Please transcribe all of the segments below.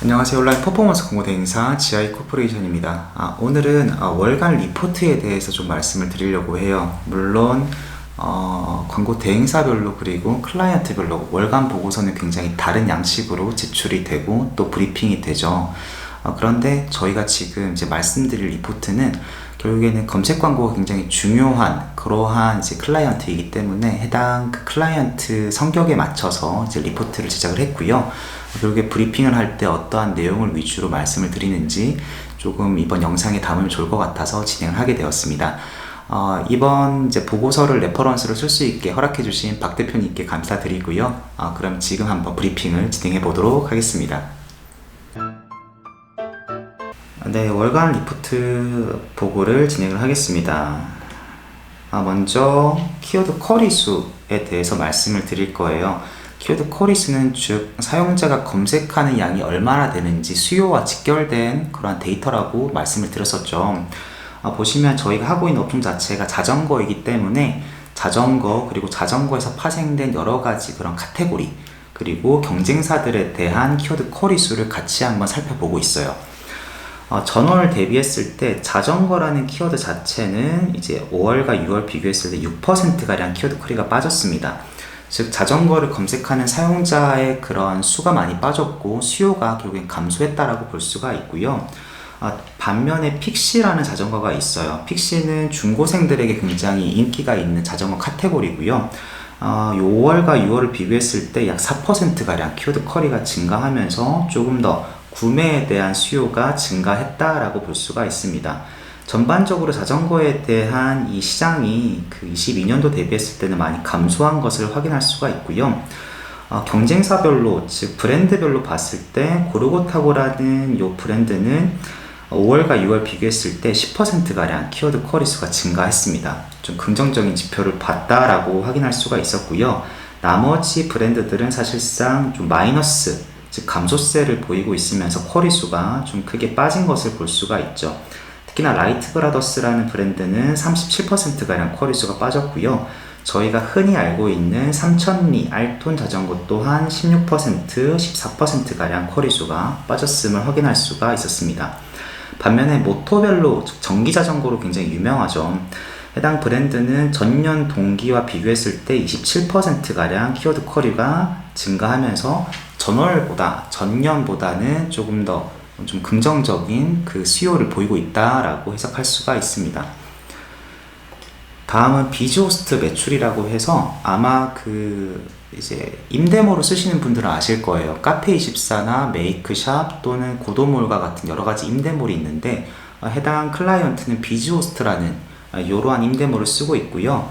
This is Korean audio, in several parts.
안녕하세요. 온라인 퍼포먼스 공모 대행사 GI 코퍼레이션입니다. 오늘은 월간 리포트에 대해서 좀 말씀을 드리려고 해요. 물론 광고 대행사별로 그리고 클라이언트별로 월간 보고서는 굉장히 다른 양식으로 제출이 되고 또 브리핑이 되죠. 그런데 저희가 지금 이제 말씀드릴 리포트는 결국에는 검색 광고가 굉장히 중요한 그러한 이제 클라이언트이기 때문에 해당 그 클라이언트 성격에 맞춰서 이제 리포트를 제작을 했고요. 결국에 브리핑을 할 때 어떠한 내용을 위주로 말씀을 드리는지 조금 이번 영상에 담으면 좋을 것 같아서 진행을 하게 되었습니다. 이번 이제 보고서를 레퍼런스로 쓸 수 있게 허락해주신 박 대표님께 감사드리고요. 그럼 지금 한번 브리핑을 진행해 보도록 하겠습니다. 네, 월간 리포트 보고를 진행을 하겠습니다. 먼저 키워드 쿼리 수에 대해서 말씀을 드릴 거예요. 키워드 쿼리 수는 즉 사용자가 검색하는 양이 얼마나 되는지 수요와 직결된 그러한 데이터라고 말씀을 드렸었죠. 보시면 저희가 하고 있는 업종 자체가 자전거이기 때문에 자전거 그리고 자전거에서 파생된 여러 가지 그런 카테고리 그리고 경쟁사들에 대한 키워드 쿼리 수를 같이 한번 살펴보고 있어요. 전월 대비했을 때 자전거라는 키워드 자체는 이제 5월과 6월 비교했을 때 6%가량 키워드 쿼리가 빠졌습니다. 즉 자전거를 검색하는 사용자의 그런 수가 많이 빠졌고 수요가 결국엔 감소했다라고 볼 수가 있고요. 반면에 픽시라는 자전거가 있어요. 픽시는 중고생들에게 굉장히 인기가 있는 자전거 카테고리고요. 5월과 6월을 비교했을 때 약 4%가량 키워드 쿼리가 증가하면서 조금 더 구매에 대한 수요가 증가했다라고 볼 수가 있습니다. 전반적으로 자전거에 대한 이 시장이 그 22년도 대비했을 때는 많이 감소한 것을 확인할 수가 있고요. 경쟁사별로 즉 브랜드별로 봤을 때 고르고타고라는 이 브랜드는 5월과 6월 비교했을 때 10%가량 키워드 쿼리 수가 증가했습니다. 좀 긍정적인 지표를 봤다라고 확인할 수가 있었고요. 나머지 브랜드들은 사실상 좀 마이너스 즉 감소세를 보이고 있으면서 쿼리 수가 좀 크게 빠진 것을 볼 수가 있죠. 특히나 라이트 브라더스라는 브랜드는 37%가량 쿼리 수가 빠졌고요. 저희가 흔히 알고 있는 삼천리 알톤 자전거 또한 16%, 14%가량 쿼리 수가 빠졌음을 확인할 수가 있었습니다. 반면에 모토별로 즉 전기 자전거로 굉장히 유명하죠. 해당 브랜드는 전년 동기와 비교했을 때 27%가량 키워드 쿼리가 증가하면서 전년보다는 조금 더 좀 긍정적인 그 수요를 보이고 있다라고 해석할 수가 있습니다. 다음은 비즈호스트 매출이라고 해서 아마 그 이제 임대모로 쓰시는 분들은 아실 거예요. 카페24나 메이크샵 또는 고도몰과 같은 여러 가지 임대몰이 있는데 해당 클라이언트는 비즈호스트라는 이러한 임대모를 쓰고 있고요.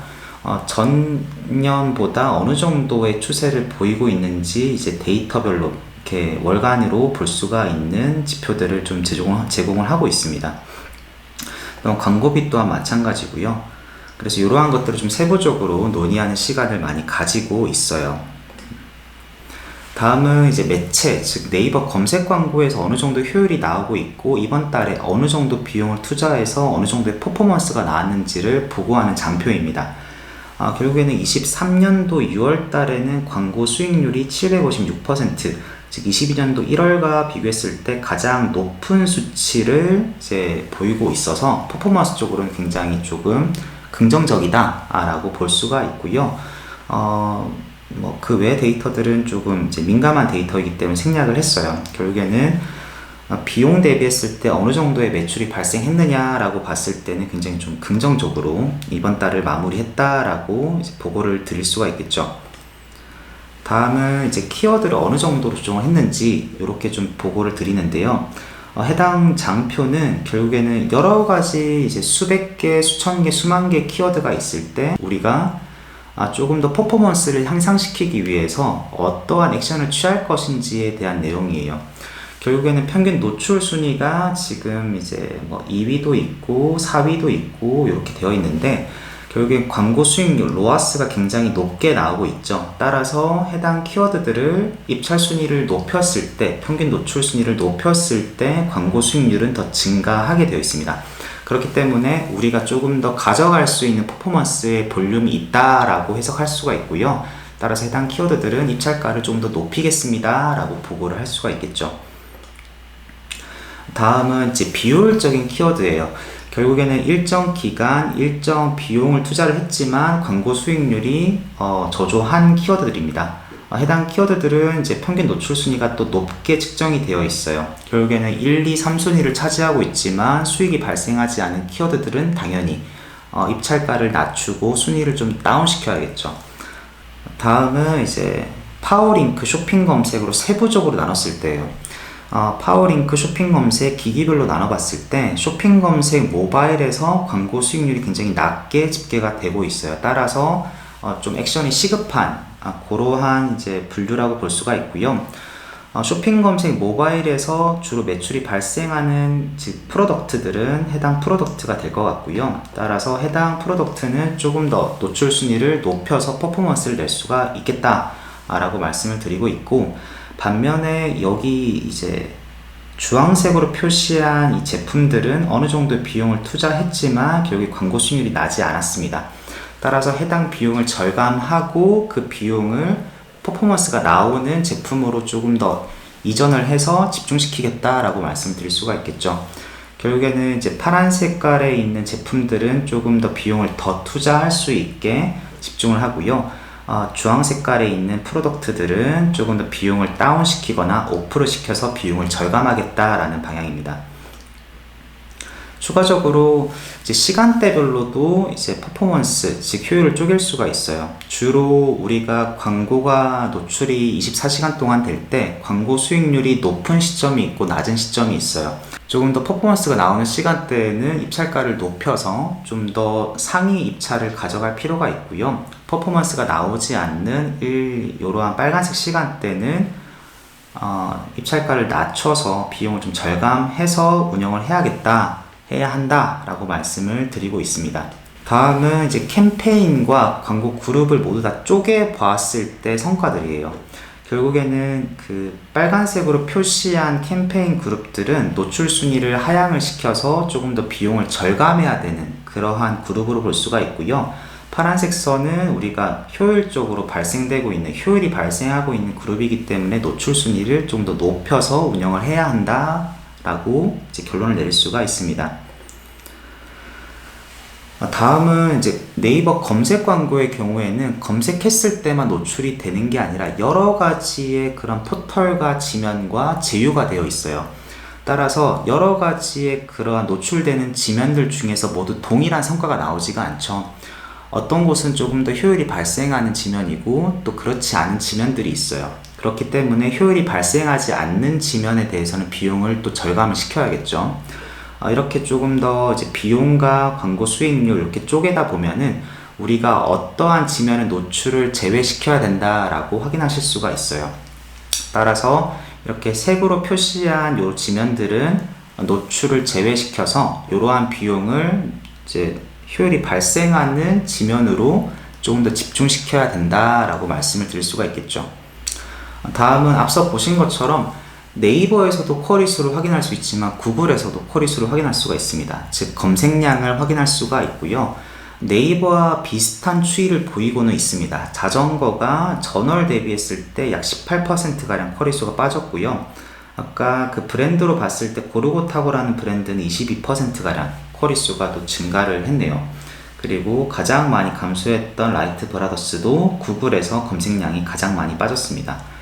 전년보다 어느 정도의 추세를 보이고 있는지 이제 데이터별로 이렇게 월간으로 볼 수가 있는 지표들을 좀 제공을 하고 있습니다. 광고비 또한 마찬가지고요. 그래서 이러한 것들을 좀 세부적으로 논의하는 시간을 많이 가지고 있어요. 다음은 이제 매체, 즉 네이버 검색 광고에서 어느 정도 효율이 나오고 있고 이번 달에 어느 정도 비용을 투자해서 어느 정도의 퍼포먼스가 나왔는지를 보고하는 장표입니다. 결국에는 23년도 6월 달에는 광고 수익률이 756%, 즉 22년도 1월과 비교했을 때 가장 높은 수치를 이제 보이고 있어서 퍼포먼스 쪽으로는 굉장히 조금 긍정적이다 라고 볼 수가 있고요. 그 외 데이터들은 조금 이제 민감한 데이터이기 때문에 생략을 했어요. 결국에는 비용 대비했을 때 어느 정도의 매출이 발생했느냐라고 봤을 때는 굉장히 좀 긍정적으로 이번 달을 마무리했다라고 이제 보고를 드릴 수가 있겠죠. 다음은 이제 키워드를 어느 정도로 조정을 했는지 이렇게 좀 보고를 드리는데요. 해당 장표는 결국에는 여러 가지 이제 수백 개, 수천 개, 수만 개 키워드가 있을 때 우리가 조금 더 퍼포먼스를 향상시키기 위해서 어떠한 액션을 취할 것인지에 대한 내용이에요. 결국에는 평균 노출 순위가 지금 이제 2위도 있고 4위도 있고 이렇게 되어 있는데 결국엔 광고 수익률, 로아스가 굉장히 높게 나오고 있죠. 따라서 해당 키워드들을 입찰 순위를 높였을 때, 평균 노출 순위를 높였을 때 광고 수익률은 더 증가하게 되어 있습니다. 그렇기 때문에 우리가 조금 더 가져갈 수 있는 퍼포먼스의 볼륨이 있다라고 해석할 수가 있고요. 따라서 해당 키워드들은 입찰가를 좀 더 높이겠습니다 라고 보고를 할 수가 있겠죠. 다음은 이제 비효율적인 키워드예요. 결국에는 일정 기간, 일정 비용을 투자를 했지만 광고 수익률이 저조한 키워드들입니다. 해당 키워드들은 이제 평균 노출 순위가 또 높게 측정이 되어 있어요. 결국에는 1, 2, 3순위를 차지하고 있지만 수익이 발생하지 않은 키워드들은 당연히 입찰가를 낮추고 순위를 좀 다운시켜야겠죠. 다음은 이제 파워링크 쇼핑 검색으로 세부적으로 나눴을 때예요. 파워링크 쇼핑 검색 기기별로 나눠봤을 때 쇼핑 검색 모바일에서 광고 수익률이 굉장히 낮게 집계가 되고 있어요. 따라서 좀 액션이 시급한 그러한 이제 분류라고 볼 수가 있고요. 쇼핑 검색 모바일에서 주로 매출이 발생하는 프로덕트들은 해당 프로덕트가 될 것 같고요. 따라서 해당 프로덕트는 조금 더 노출 순위를 높여서 퍼포먼스를 낼 수가 있겠다 라고 말씀을 드리고 있고, 반면에 여기 이제 주황색으로 표시한 이 제품들은 어느 정도의 비용을 투자했지만 결국 광고 수익률이 나지 않았습니다. 따라서 해당 비용을 절감하고 그 비용을 퍼포먼스가 나오는 제품으로 조금 더 이전을 해서 집중시키겠다라고 말씀드릴 수가 있겠죠. 결국에는 이제 파란 색깔에 있는 제품들은 조금 더 비용을 더 투자할 수 있게 집중을 하고요. 주황 색깔에 있는 프로덕트들은 조금 더 비용을 다운시키거나 오프를 시켜서 비용을 절감하겠다라는 방향입니다. 추가적으로 이제 시간대별로도 이제 퍼포먼스, 즉 효율을 쪼갤 수가 있어요. 주로 우리가 광고가 노출이 24시간 동안 될 때 광고 수익률이 높은 시점이 있고 낮은 시점이 있어요. 조금 더 퍼포먼스가 나오는 시간대에는 입찰가를 높여서 좀 더 상위 입찰을 가져갈 필요가 있고요. 퍼포먼스가 나오지 않는 이러한 빨간색 시간대는 입찰가를 낮춰서 비용을 좀 절감해서 운영을 해야 한다라고 말씀을 드리고 있습니다. 다음은 이제 캠페인과 광고 그룹을 모두 다 쪼개 보았을 때 성과들이에요. 결국에는 그 빨간색으로 표시한 캠페인 그룹들은 노출 순위를 하향을 시켜서 조금 더 비용을 절감해야 되는 그러한 그룹으로 볼 수가 있고요. 파란색 선은 우리가 효율적으로 효율이 발생하고 있는 그룹이기 때문에 노출 순위를 좀 더 높여서 운영을 해야 한다라고 이제 결론을 내릴 수가 있습니다. 다음은 이제 네이버 검색 광고의 경우에는 검색했을 때만 노출이 되는 게 아니라 여러 가지의 그런 포털과 지면과 제휴가 되어 있어요. 따라서 여러 가지의 그러한 노출되는 지면들 중에서 모두 동일한 성과가 나오지가 않죠. 어떤 곳은 조금 더 효율이 발생하는 지면이고 또 그렇지 않은 지면들이 있어요. 그렇기 때문에 효율이 발생하지 않는 지면에 대해서는 비용을 또 절감을 시켜야겠죠. 이렇게 조금 더 이제 비용과 광고 수익률 이렇게 쪼개다 보면은 우리가 어떠한 지면의 노출을 제외시켜야 된다라고 확인하실 수가 있어요. 따라서 이렇게 색으로 표시한 요 지면들은 노출을 제외시켜서 이러한 비용을 이제 효율이 발생하는 지면으로 조금 더 집중시켜야 된다라고 말씀을 드릴 수가 있겠죠. 다음은 앞서 보신 것처럼 네이버에서도 쿼리수를 확인할 수 있지만 구글에서도 쿼리수를 확인할 수가 있습니다. 즉 검색량을 확인할 수가 있고요. 네이버와 비슷한 추이를 보이고는 있습니다. 자전거가 전월 대비했을 때 약 18%가량 쿼리수가 빠졌고요. 아까 그 브랜드로 봤을 때 고르고타고라는 브랜드는 22%가량 쿼리수가 또 증가를 했네요. 그리고 가장 많이 감소했던 라이트 브라더스도 구글에서 검색량이 가장 많이 빠졌습니다.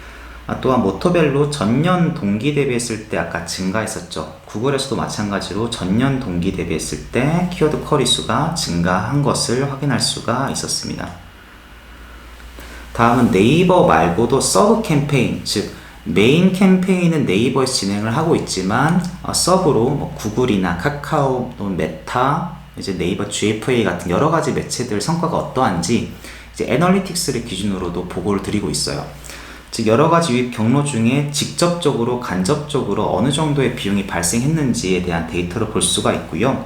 또한 모토벨로 전년 동기 대비했을 때 아까 증가했었죠. 구글에서도 마찬가지로 전년 동기 대비했을 때 키워드 쿼리수가 증가한 것을 확인할 수가 있었습니다. 다음은 네이버 말고도 서브 캠페인, 즉 메인 캠페인은 네이버에서 진행을 하고 있지만 서브로 구글이나 카카오 또는 메타, 이제 네이버 GFA 같은 여러 가지 매체들 성과가 어떠한지 이제 애널리틱스를 기준으로도 보고를 드리고 있어요. 즉 여러 가지 유입 경로 중에 직접적으로 간접적으로 어느 정도의 비용이 발생했는지에 대한 데이터를 볼 수가 있고요.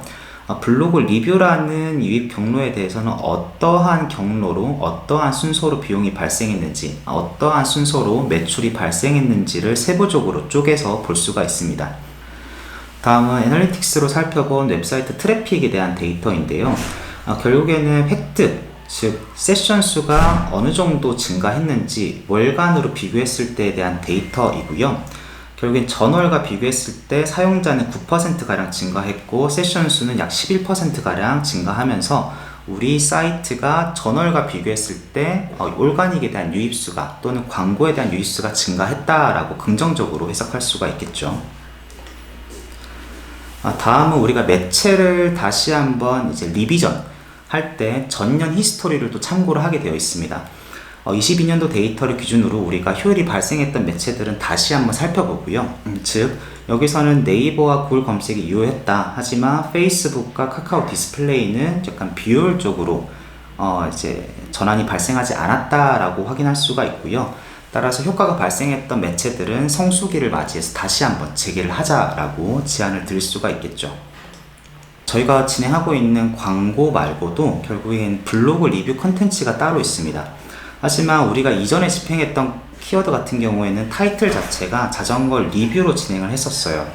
블로그 리뷰라는 유입 경로에 대해서는 어떠한 경로로 어떠한 순서로 비용이 발생했는지, 어떠한 순서로 매출이 발생했는지를 세부적으로 쪼개서 볼 수가 있습니다. 다음은 애널리틱스로 살펴본 웹사이트 트래픽에 대한 데이터인데요. 결국에는 획득, 즉 세션 수가 어느 정도 증가했는지 월간으로 비교했을 때에 대한 데이터이고요. 결국엔 전월과 비교했을 때 사용자는 9%가량 증가했고 세션 수는 약 11%가량 증가하면서 우리 사이트가 전월과 비교했을 때 올가닉에 대한 유입수가 또는 광고에 대한 유입수가 증가했다라고 긍정적으로 해석할 수가 있겠죠. 다음은 우리가 매체를 다시 한번 이제 리비전 할 때 전년 히스토리를 또 참고를 하게 되어 있습니다. 22년도 데이터를 기준으로 우리가 효율이 발생했던 매체들은 다시 한번 살펴보고요. 즉 여기서는 네이버와 구글 검색이 유효했다. 하지만 페이스북과 카카오 디스플레이는 약간 비효율적으로 이제 전환이 발생하지 않았다라고 확인할 수가 있고요. 따라서 효과가 발생했던 매체들은 성수기를 맞이해서 다시 한번 재개를 하자라고 제안을 드릴 수가 있겠죠. 저희가 진행하고 있는 광고 말고도 결국엔 블로그 리뷰 컨텐츠가 따로 있습니다. 하지만 우리가 이전에 집행했던 키워드 같은 경우에는 타이틀 자체가 자전거 리뷰로 진행을 했었어요.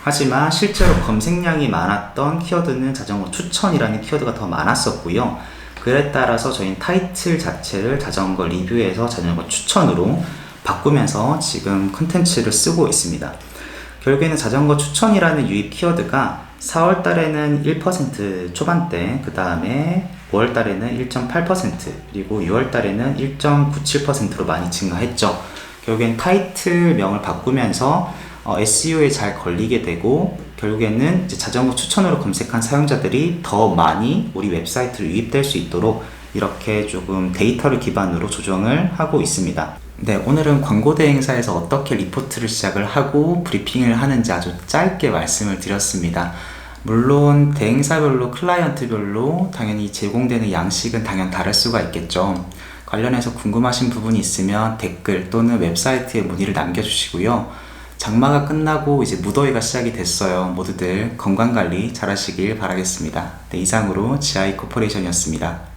하지만 실제로 검색량이 많았던 키워드는 자전거 추천이라는 키워드가 더 많았었고요. 그에 따라서 저희는 타이틀 자체를 자전거 리뷰에서 자전거 추천으로 바꾸면서 지금 컨텐츠를 쓰고 있습니다. 결국에는 자전거 추천이라는 유입 키워드가 4월 달에는 1% 초반대, 그 다음에 5월 달에는 1.8%, 그리고 6월 달에는 1.97%로 많이 증가했죠. 결국엔 타이틀명을 바꾸면서 SEO에 잘 걸리게 되고, 결국에는 이제 자전거 추천으로 검색한 사용자들이 더 많이 우리 웹사이트로 유입될 수 있도록 이렇게 조금 데이터를 기반으로 조정을 하고 있습니다. 네, 오늘은 광고 대행사에서 어떻게 리포트를 시작을 하고 브리핑을 하는지 아주 짧게 말씀을 드렸습니다. 물론 대행사별로 클라이언트별로 당연히 제공되는 양식은 당연 다를 수가 있겠죠. 관련해서 궁금하신 부분이 있으면 댓글 또는 웹사이트에 문의를 남겨주시고요. 장마가 끝나고 이제 무더위가 시작이 됐어요. 모두들 건강관리 잘 하시길 바라겠습니다. 네, 이상으로 GI 코퍼레이션이었습니다.